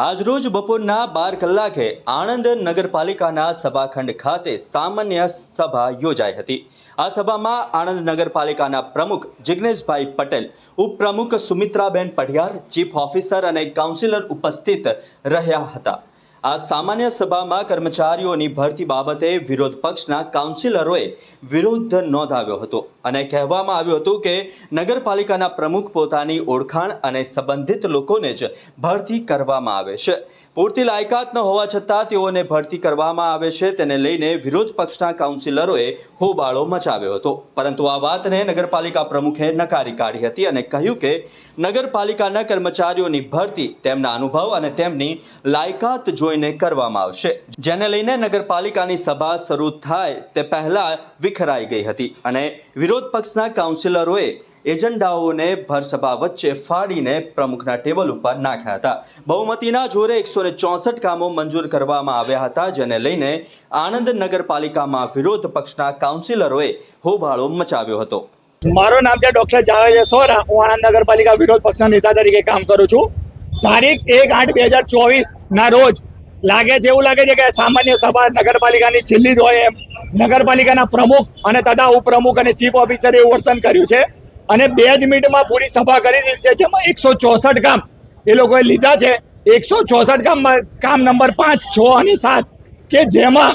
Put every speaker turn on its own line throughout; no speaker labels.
આજરોજ બપોરના 12 કલાકે આણંદ નગરપાલિકાના સભાખંડ ખાતે સામાન્ય સભા યોજાઈ હતી। આ સભામાં આણંદ નગરપાલિકાના પ્રમુખ જિગ્નેશભાઈ પટેલ, ઉપપ્રમુખ સુમિત્રાબેન પઢિયાર, ચીફ ઓફિસર અને કાઉન્સિલર ઉપસ્થિત રહ્યા હતા। આ સામાન્ય સભામાં કર્મચારીઓની ભરતી બાબતે વિરોધ પક્ષના કાઉન્સિલરોએ વિરોધ નોંધાવ્યો હતો અને કહેવામાં આવ્યું હતું કે નગરપાલિકાના પ્રમુખ પોતાની ઓળખાણ અને સંબંધિત લોકોને જ ભરતી કરવામાં આવે છે। પૂરતી લાયકાત ન હોવા છતાં તેઓને ભરતી કરવામાં આવે છે, તેને લઈને વિરોધ પક્ષના કાઉન્સિલરોએ હોબાળો મચાવ્યો હતો। પરંતુ આ વાતને નગરપાલિકા પ્રમુખે નકારી કાઢી હતી અને કહ્યું કે નગરપાલિકાના કર્મચારીઓની ભરતી તેમના અનુભવ અને તેમની લાયકાત જોઈને કરવામાં આવશે, જેને લઈને નગરપાલિકાની સભા શરૂ થાય તે પહેલા વિખરાઈ ગઈ હતી અને વિરોધ પક્ષના કાઉન્સિલરોએ એજન્ડાઓને ભરસભા વચ્ચે ફાડીને પ્રમુખના ટેબલ ઉપર નાખ્યા હતા। બહુમતીના જોરે 164 કામો મંજૂર કરવામાં આવ્યા હતા, જેને લઈને આણંદ નગરપાલિકામાં વિરોધ પક્ષના કાઉન્સિલરોએ હોબાળો મચાવ્યો હતો।
મારું નામ છે ડોક્ટર જાવેદ સોરા। હું આણંદ નગરપાલિકા વિરોધ પક્ષના નેતા તરીકે કામ કરું છું। તારીખ 1/8/2024 ના રોજ એવું લાગે છે કે સામાન્ય સભા નગરપાલિકાની છેલ્લી જ હોય એમ નગરપાલિકાના પ્રમુખ અને તથા ઉપપ્રમુખ અને ચીફ ઓફિસરે એવું વર્તન કર્યું છે અને 2 જ મિનિટમાં પૂરી સભા કરી દીધી છે, જેમાં 164 કામ એ લોકોએ લીધા છે। 164 કામ નંબર 5, 6 અને 7 કે જેમાં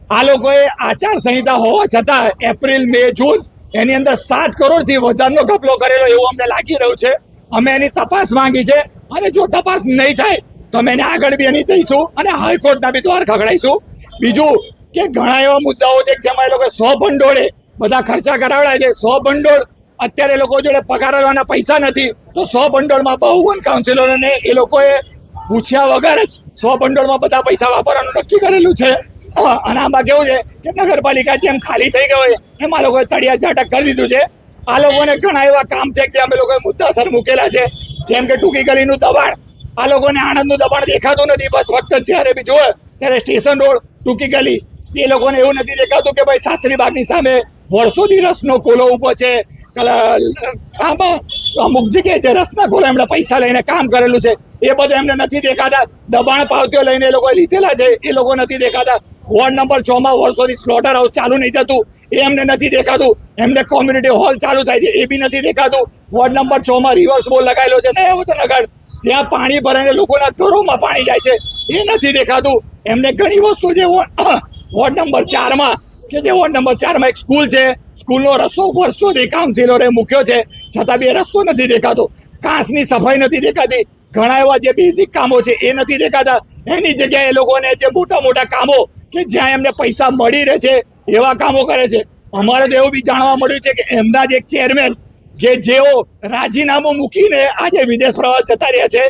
આ લોકોએ આચારસંહિતા હોવા છતાં એપ્રિલ, મે, જૂન એની અંદર 7 કરોડથી વધારનો ઘપલો કરેલો એવું અમને લાગી રહ્યું છે। અમે એની તપાસ માંગી છે અને જો તપાસ નહીં થાય તો અમે એને આગળ બી એની જઈશું અને હાઈકોર્ટના બી દ્વાર ખખડાઈશું। બીજું કે ઘણા એવા મુદ્દાઓ છે જેમાં એ લોકો 100 ભંડોળે બધા ખર્ચા કરાવડાય છે। 100 ભંડોળ અત્યારે લોકો જોડે પગાર લેવાના પૈસા નથી તો 100 ભંડોળમાં 52 કાઉન્સિલરોને એ લોકોએ પૂછ્યા વગર જ 100 ભંડોળમાં બધા પૈસા વાપરવાનું નક્કી કરેલું છે। અને આમાં કેવું છે કે નગરપાલિકા જેમ ખાલી થઈ ગઈ હોય એમાં લોકોએ તળિયા ઝાટક કરી દીધું છે। આ લોકોને ઘણા એવા કામ છે કે અમે લોકોએ મુદ્દાસર મૂકેલા છે, જેમ કે ટૂંકી ગલીનું દબાણ। આ લોકોને આણંદનું દબાણ દેખાતું નથી, બસ ફક્ત જ્યારે બી જોવે ત્યારે સ્ટેશન રોડ, ટૂંકી ગલી, એ લોકોને એવું નથી દેખાતું કે ભાઈ શાસ્ત્રી બાગની સામે વર્ષોથી રસનો કોલો ઊભો છે। અમુક જગ્યાએ જે રસના કોલો એમણે પૈસા લઈને કામ કરેલું છે એ બધા એમને નથી દેખાતા। દબાણ પાવતીઓ લઈને એ લોકોએ લીધેલા છે એ લોકો નથી દેખાતા। વોર્ડ નંબર 6 માં વર્ષોથી સ્લોટર હાઉસ ચાલુ નહીં થતું એ એમને નથી દેખાતું। એમને કોમ્યુનિટી હોલ ચાલુ થાય છે એ બી નથી દેખાતું। વોર્ડ નંબર 6 માં રિવર્સ બોલ લગાવેલો છે ને નગર ત્યાં પાણી ભરાઈને લોકોના ઘરોમાં પાણી જાય છે એ નથી દેખાતું। એમને ઘણી વસ્તુ જે વોર્ડ નંબર 4 માં કે જે વોર્ડ નંબર 4 માં એક સ્કૂલ છે, સ્કૂલનો રસ્તો વર્ષોથી કાઉન્સિલરે મૂક્યો છે છતાં બી એ રસ્તો નથી દેખાતો। કાંસની સફાઈ નથી દેખાતી। ઘણા એવા જે બેઝિક કામો છે એ નથી દેખાતા। એની જગ્યાએ એ લોકોને જે મોટા મોટા કામો કે જ્યાં એમને પૈસા મળી રહે છે એવા કામો કરે છે। અમારે તો એવું બી જાણવા મળ્યું છે કે એમના જ એક ચેરમેન કે જેઓ રાજીનામું મૂકીને આજે વિદેશ પ્રવાસ જતા રહ્યા છે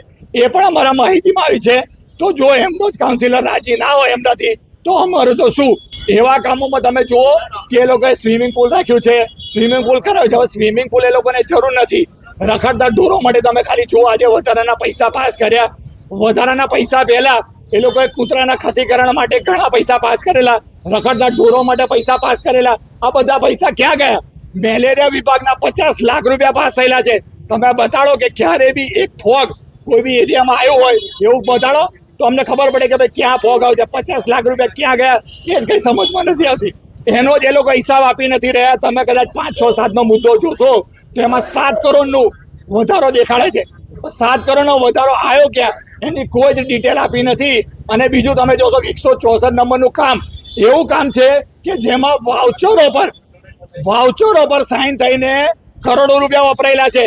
એ પણ અમારા માહિતીમાં આવી છે। તો જો એમનો જ કાઉન્સિલર રાજી ના હોય એમનાથી તો અમારું તો શું। એવા કામોમાં તમે જુઓ કે એ લોકોએ સ્વિમિંગ પુલ રાખ્યું છે, સ્વિમિંગ પુલ કરાવ્યો છે। હવે સ્વિમિંગ પુલ એ લોકોને જરૂર નથી, રખડતા ઢોરો માટે તમે ખાલી જુઓ આજે વધારાના પૈસા પાસ કર્યા। વધારાના પૈસા પહેલા એ લોકોએ કૂતરાના ખસીકરણ માટે ઘણા પૈસા પાસ કરેલા, રખડતા ઢોરો માટે પૈસા પાસ કરેલા। આ બધા પૈસા ક્યાં ગયા? મેલેરિયા વિભાગના 50 લાખ રૂપિયા પાસ થયેલા છે। તમે બતાડો કે ક્યારે બી એક ફોગ કોઈ બી એરિયામાં આવ્યો હોય એવું બતાડો તો અમને ખબર પડે કે ભાઈ ક્યાં ફોગ આવ્યો છે, 50 લાખ રૂપિયા ક્યાં ગયા એ જ કંઈ સમજમાં નથી આવતી। એનો જ એ લોકો હિસાબ આપી નથી રહ્યા। તમે કદાચ 5, 6, 7નો મુદ્દો જોશો તો એમાં 7 કરોડનું વધારો દેખાડે છે। 7 કરોડનો વધારો આવ્યો ક્યાં એની કોઈ જ ડિટેલ આપી નથી। અને બીજું તમે જોશો કે 164 નંબરનું કામ એવું કામ છે કે જેમાં વાઉચરો પર સાઇન થઈને કરોડો રૂપિયા વપરાયેલા છે।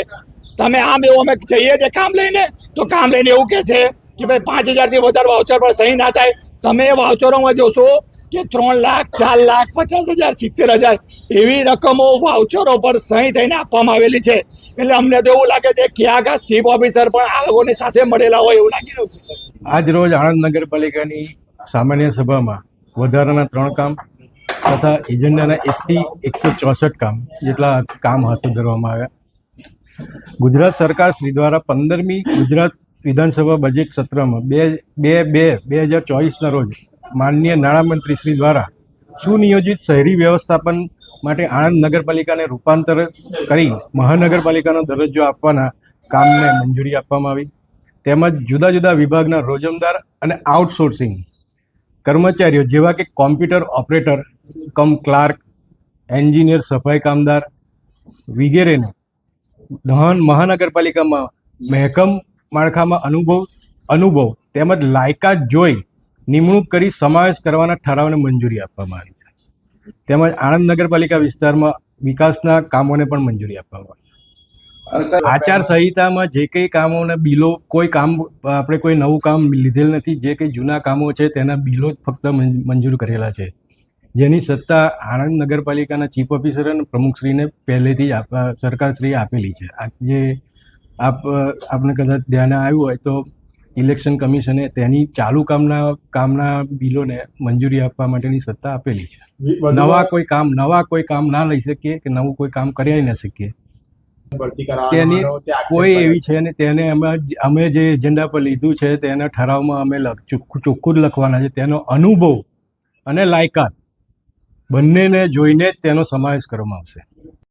તમે આમ એવું અમે જઈએ છીએ કામ લઈને તો કામ લઈને એવું કે છે કે ભાઈ 5000થી વધારે વાઉચર પર સહી ના થાય। તમે એ વાઉચરોમાં જોશો કે 3 લાખ, 4 લાખ, 50,000, 70,000 એવી રકમો વાઉચરો પર સહી થઈને આપવામાં આવેલી છે। એટલે અમને તો એવું લાગે છે કે ક્યાંક ચીફ ઓફિસર પણ આ લોકોની સાથે મળેલા હોય એવું લાગી રહ્યું છે।
આજ રોજ આણંદ નગરપાલિકાની સામાન્ય સભામાં વધારાના 3 કામ તથા એજન્ડાના 1 થી 164 કામ જેટલા કામ હાથ ધરવામાં આવ્યા। ગુજરાત સરકાર શ્રી દ્વારા 15મી ગુજરાત વિધાનસભા બજેટ સત્રમાં 2/2/2024ના રોજ માનનીય નાણામંત્રી શ્રી દ્વારા સુનિયોજિત શહેરી વ્યવસ્થાપન માટે આણંદ નગરપાલિકાને રૂપાંતર કરી મહાનગરપાલિકાનો દરજ્જો આપવાના કામને મંજૂરી આપવામાં આવી। તેમજ જુદા જુદા વિભાગના રોજમદાર અને આઉટસોર્સિંગ કર્મચારીઓ જેવા કે કોમ્પ્યુટર ઓપરેટર કમ ક્લાર્ક, એન્જિનિયર, સફાઈ કામદાર વગેરેને મહાનગરપાલિકામાં મહેકમ માળખામાં અનુભવ તેમજ લાયકાત જોઈ નિમણૂક કરી સમાવેશ કરવાના ઠરાવને મંજૂરી આપવામાં આવી છે. તેમજ આણંદ નગરપાલિકા વિસ્તારમાં વિકાસના કામોને પણ મંજૂરી આપવામાં આવી છે. આચારસંહિતામાં જે કંઈ કામોના બિલો, કોઈ કામ આપણે કોઈ નવું કામ લીધેલ નથી. જે કંઈ જૂના કામો છે તેના બિલો જ ફક્ત મંજૂર કરેલા છે, જેની સત્તા આણંદ નગરપાલિકાના ચીફ ઓફિસર અને પ્રમુખશ્રીને પહેલેથી જ સરકારશ્રીએ આપેલી છે. જે આપને કદાચ ધ્યાને આવ્યું હોય તો ઇલેક્શન કમિશને તેની ચાલુ કામના બિલોને મંજૂરી આપવા માટેની સત્તા આપેલી છે. નવા કોઈ કામ ના લઈ શકીએ કે નવું કોઈ કામ કરાવી ન શકીએ તેની કોઈ એવી છે ને. તેને અમે જે એજન્ડા પર લીધું છે તેના ઠરાવમાં અમે ચોખ્ખું જ લખવાના છે. તેનો અનુભવ અને લાયકાત બંનેને જોઈને જ તેનો સમાવેશ કરવામાં આવશે.